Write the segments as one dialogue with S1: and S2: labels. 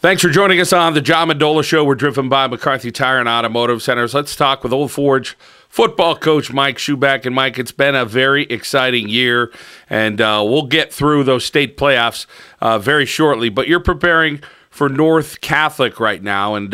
S1: Thanks for joining us on the John Mendola Show. We're driven by McCarthy Tire and Automotive Centers. Let's talk with Old Forge football coach Mike Schuback. And, Mike, it's been a very exciting year, and we'll get through those state playoffs very shortly. But you're preparing for North Catholic right now, and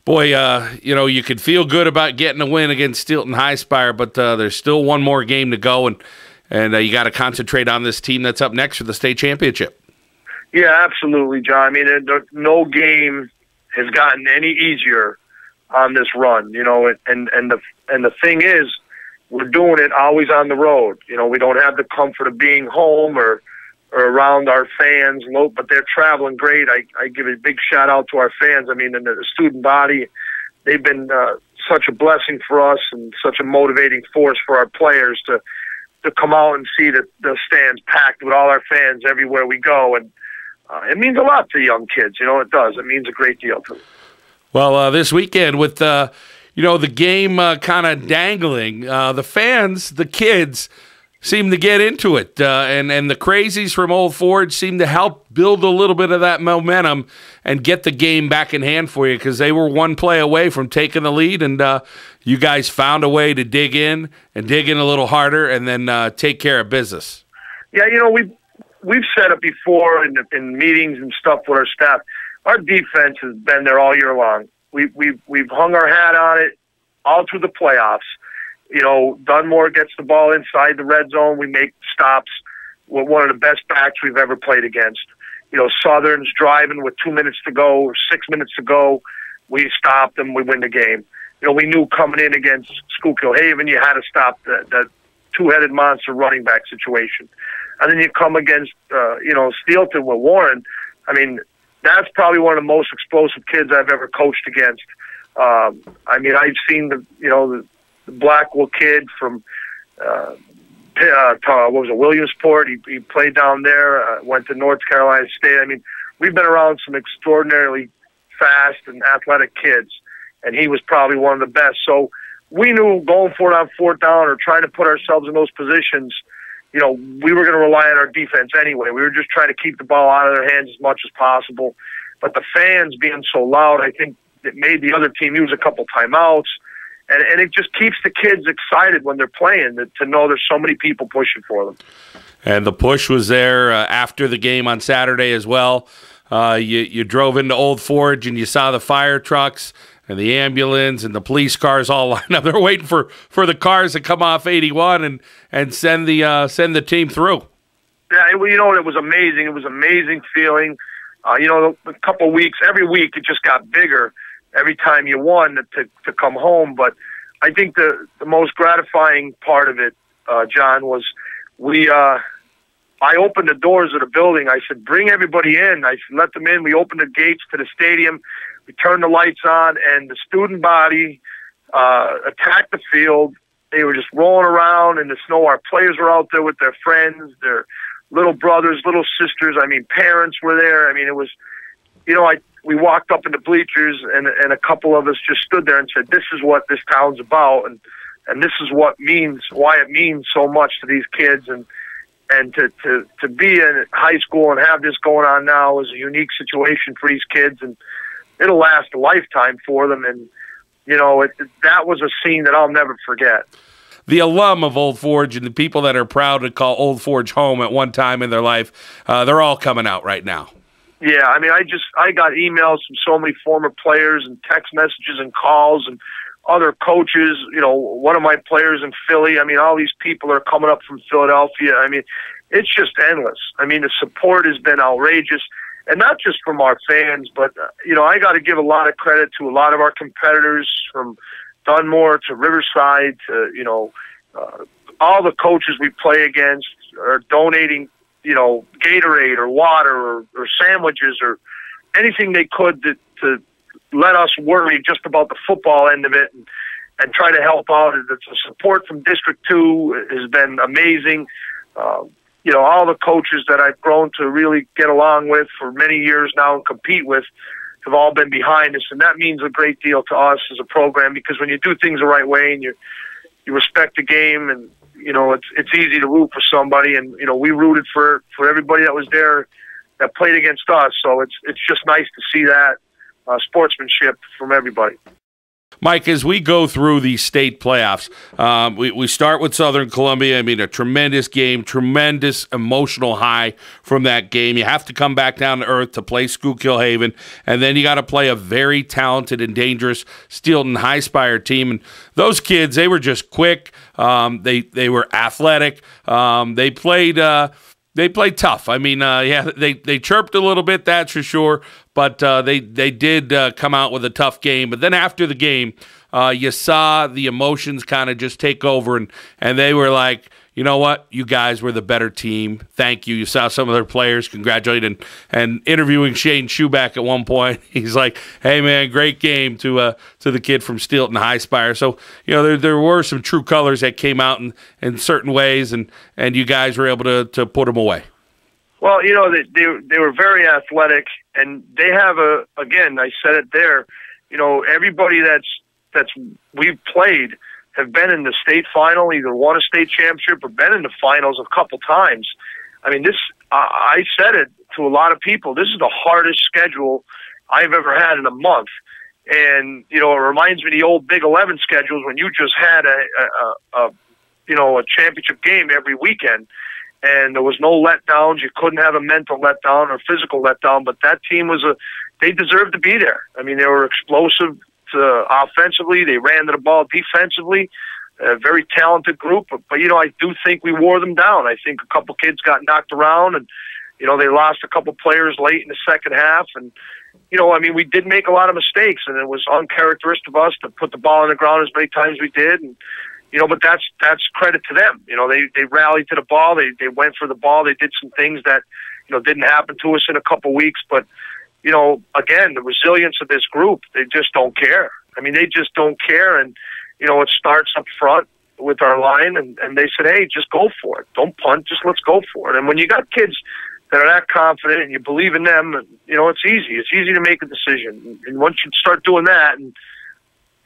S1: boy, you could feel good about getting a win against Steelton High Spire, but there's still one more game to go, and you got to concentrate on this team that's up next for the state championship.
S2: Yeah, absolutely, John. I mean, no game has gotten any easier on this run, and the thing is, we're doing it always on the road. We don't have the comfort of being home or around our fans, but they're traveling great. I give a big shout out to our fans. I mean, and the student body, they've been such a blessing for us and such a motivating force for our players to come out and see the stands packed with all our fans everywhere we go. And it means a lot to young kids. It does. It means a great deal to them.
S1: Well, this weekend with, the game kind of dangling, the fans, the kids, seem to get into it. And the crazies from Old Forge seem to help build a little bit of that momentum and get the game back in hand for you, because they were one play away from taking the lead, and you guys found a way to dig in a little harder and then take care of business. Yeah,
S2: we've said it before in meetings and stuff with our staff. Our defense has been there all year long. We've hung our hat on it all through the playoffs. Dunmore gets the ball inside the red zone. We make stops. We're one of the best backs we've ever played against. Southern's driving with 2 minutes to go or 6 minutes to go. We stop them. We win the game. We knew coming in against Schuback Haven, you had to stop that two-headed monster running back situation. And then you come against, Steelton with Warren. I mean, that's probably one of the most explosive kids I've ever coached against. I've seen the Blackwell kid from Williamsport. He played down there, went to North Carolina State. I mean, we've been around some extraordinarily fast and athletic kids, and he was probably one of the best. So we knew going for it on fourth down or trying to put ourselves in those positions, we were going to rely on our defense anyway. We were just trying to keep the ball out of their hands as much as possible. But the fans being so loud, I think it made the other team use a couple timeouts. And it just keeps the kids excited when they're playing to know there's so many people pushing for them.
S1: And the push was there after the game on Saturday as well. You drove into Old Forge and you saw the fire trucks and the ambulance and the police cars all lined up. They're waiting for the cars to come off 81 and send the team through.
S2: Yeah, it was amazing. It was an amazing feeling. A couple of weeks, every week it just got bigger. Every time you won to come home. But I think the most gratifying part of it, John, was I opened the doors of the building. I said, bring everybody in. I said, let them in. We opened the gates to the stadium. We turned the lights on, and the student body attacked the field. They were just rolling around in the snow. Our players were out there with their friends, their little brothers, little sisters. I mean, parents were there. I mean, it was, we walked up in the bleachers, and a couple of us just stood there and said, this is what this town's about, and this is why it means so much to these kids. And to be in high school and have this going on now is a unique situation for these kids, and it'll last a lifetime for them. And, that was a scene that I'll never forget.
S1: The alum of Old Forge and the people that are proud to call Old Forge home at one time in their life, they're all coming out right now.
S2: Yeah, I mean, I got emails from so many former players and text messages and calls and other coaches. One of my players in Philly. I mean, all these people are coming up from Philadelphia. I mean, it's just endless. I mean, the support has been outrageous, and not just from our fans, but I got to give a lot of credit to a lot of our competitors, from Dunmore to Riverside to all the coaches we play against are donating Gatorade or water or sandwiches or anything they could to let us worry just about the football end of it and try to help out. The support from District 2 has been amazing. All the coaches that I've grown to really get along with for many years now and compete with have all been behind us, and that means a great deal to us as a program, because when you do things the right way and you respect the game, and it's easy to root for somebody, and we rooted for everybody that was there that played against us. So it's just nice to see that sportsmanship from everybody.
S1: Mike, as we go through the state playoffs, we start with Southern Columbia. I mean, a tremendous game, tremendous emotional high from that game. You have to come back down to earth to play Schuylkill Haven, and then you got to play a very talented and dangerous Steelton High Spire team. And those kids, they were just quick. They were athletic. They played tough. I mean, they chirped a little bit, that's for sure, but they did come out with a tough game. But then after the game, you saw the emotions kind of just take over, and they were like, you know what? You guys were the better team. Thank you. You saw some of their players congratulating and interviewing Shane Schuback at one point. He's like, hey, man, great game to the kid from Steelton High Spire. So, you know, there were some true colors that came out in certain ways, and you guys were able to put them away.
S2: Well, you know, they were very athletic, and they have again, I said it there, you know, everybody that's we've played have been in the state final, either won a state championship or been in the finals a couple times. I mean, I said it to a lot of people, this is the hardest schedule I've ever had in a month. And, you know, it reminds me of the old Big 11 schedules when you just had a championship game every weekend. And there was no letdowns. You couldn't have a mental letdown or physical letdown, but that team they deserved to be there. I mean, they were explosive offensively. They ran to the ball defensively. A very talented group. But, you know, I do think we wore them down. I think a couple kids got knocked around, and, you know, they lost a couple players late in the second half. And, you know, I mean, we did make a lot of mistakes, and it was uncharacteristic of us to put the ball on the ground as many times as we did. And, you know, but that's credit to them. You know, they rallied to the ball. They went for the ball. They did some things that, you know, didn't happen to us in a couple weeks. But, you know, again, the resilience of this group, they just don't care. I mean, they just don't care. And, you know, it starts up front with our line, and they said, hey, just go for it. Don't punt. Just let's go for it. And when you got kids that are that confident and you believe in them, you know, it's easy. It's easy to make a decision. And once you start doing that and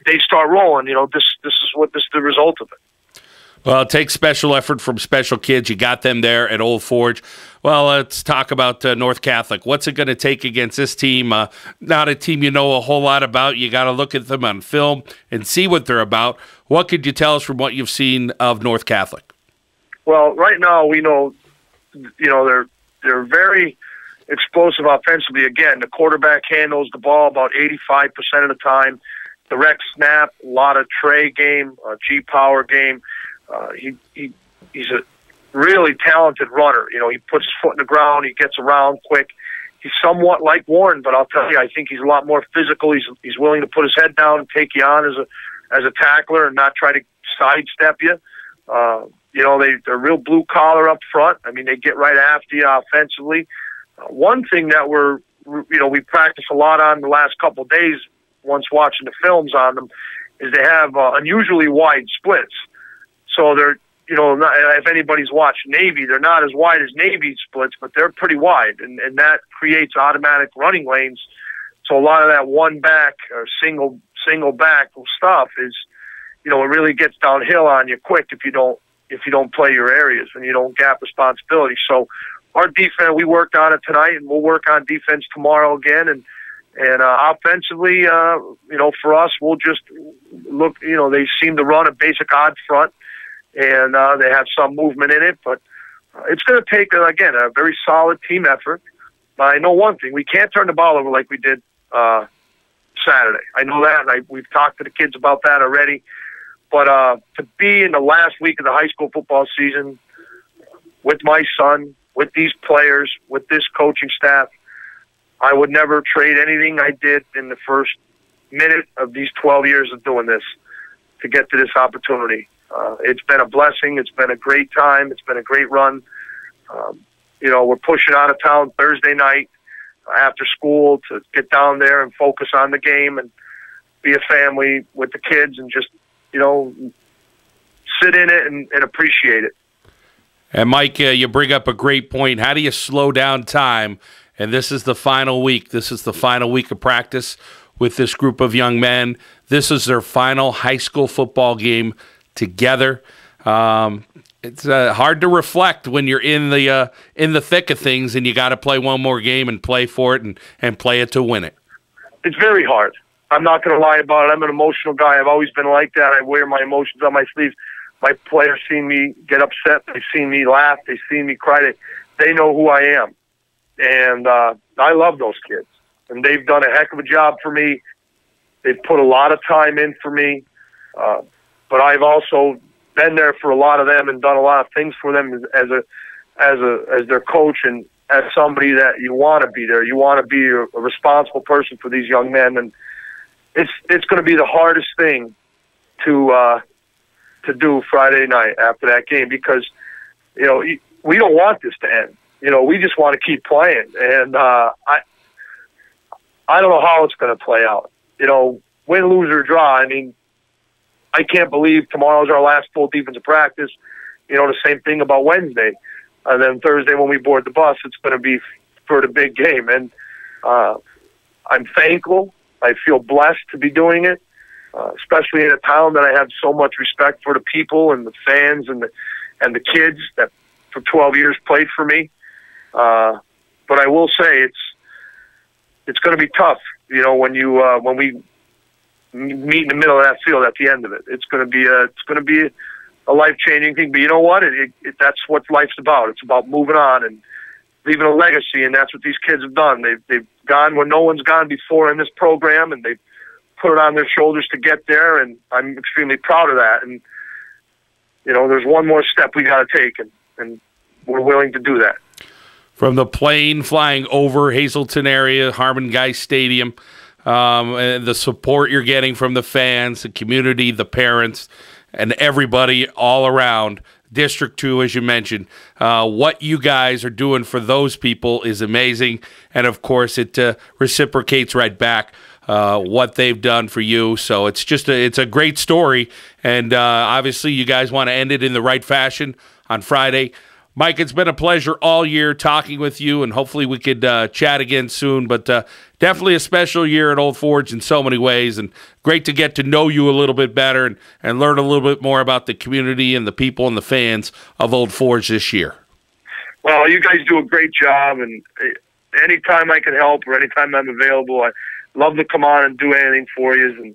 S2: they start rolling, you know, this is the result of it.
S1: Well, it takes special effort from special kids. You got them there at Old Forge. Well, let's talk about North Catholic. What's it going to take against this team? Not a team you know a whole lot about. You got to look at them on film and see what they're about. What could you tell us from what you've seen of North Catholic?
S2: Well, right now we know, you know, they're very explosive offensively. Again, the quarterback handles the ball about 85% of the time. The rec snap, a lot of Trey game, G-power game. He's a really talented runner. You know, he puts his foot in the ground. He gets around quick. He's somewhat like Warren, but I'll tell you, I think he's a lot more physical. He's willing to put his head down and take you on as a tackler and not try to sidestep you. You know, they're real blue collar up front. I mean, they get right after you offensively. One thing that we practice a lot on the last couple of days, once watching the films on them, is they have unusually wide splits. So they're, you know, if anybody's watched Navy, they're not as wide as Navy splits, but they're pretty wide, and that creates automatic running lanes. So a lot of that one back or single back stuff is, you know, it really gets downhill on you quick if you don't play your areas and you don't gap responsibility. So our defense, we worked on it tonight, and we'll work on defense tomorrow again. And offensively, you know, for us, we'll just look. You know, they seem to run a basic odd front, and they have some movement in it, but it's going to take, again, a very solid team effort. But I know one thing: we can't turn the ball over like we did Saturday. I know that, and we've talked to the kids about that already. But to be in the last week of the high school football season with my son, with these players, with this coaching staff, I would never trade anything I did in the first minute of these 12 years of doing this to get to this opportunity. It's been a blessing. It's been a great time. It's been a great run. You know, we're pushing out of town Thursday night after school to get down there and focus on the game and be a family with the kids and just, you know, sit in it and appreciate it.
S1: And, Mike, you bring up a great point. How do you slow down time? And this is the final week. This is the final week of practice with this group of young men. This is their final high school football game together. It's hard to reflect when you're in the thick of things, and you got to play one more game and play for it and play it to win it.
S2: It's very hard. I'm not going to lie about it. I'm an emotional guy. I've always been like that. I wear my emotions on my sleeves. My players see me get upset. They see me laugh. They see me cry. They know who I am. And I love those kids. And they've done a heck of a job for me. They've put a lot of time in for me. But I've also been there for a lot of them and done a lot of things for them as their coach and as somebody that you want to be there. You want to be a responsible person for these young men. And it's going to be the hardest thing to do Friday night after that game because, we don't want this to end. We just want to keep playing. And I don't know how it's going to play out. Win, lose, or draw. I mean, I can't believe tomorrow's our last full defensive practice. The same thing about Wednesday. And then Thursday when we board the bus, it's going to be for the big game. And I'm thankful. I feel blessed to be doing it, especially in a town that I have so much respect for the people and the fans and the kids that for 12 years played for me. But I will say it's going to be tough, when we meet in the middle of that field at the end of it. It's going to be a life-changing thing. But you know what? That's what life's about. It's about moving on and leaving a legacy, and that's what these kids have done. They've gone where no one's gone before in this program, and they've put it on their shoulders to get there, and I'm extremely proud of that. And, there's one more step we got to take, and we're willing to do that.
S1: From the plane flying over Hazleton area, Harmon Guy Stadium, and the support you're getting from the fans, the community, the parents, and everybody all around, District 2, as you mentioned, what you guys are doing for those people is amazing. And, of course, it reciprocates right back what they've done for you. So it's just it's a great story. And obviously you guys want to end it in the right fashion on Friday. Mike, it's been a pleasure all year talking with you, and hopefully we could chat again soon. But definitely a special year at Old Forge in so many ways, and great to get to know you a little bit better and learn a little bit more about the community and the people and the fans of Old Forge this year.
S2: Well, you guys do a great job, and anytime I can help or anytime I'm available, I love to come on and do anything for you.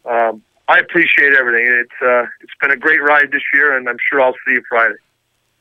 S2: And I appreciate everything. It's been a great ride this year, and I'm sure I'll see you Friday.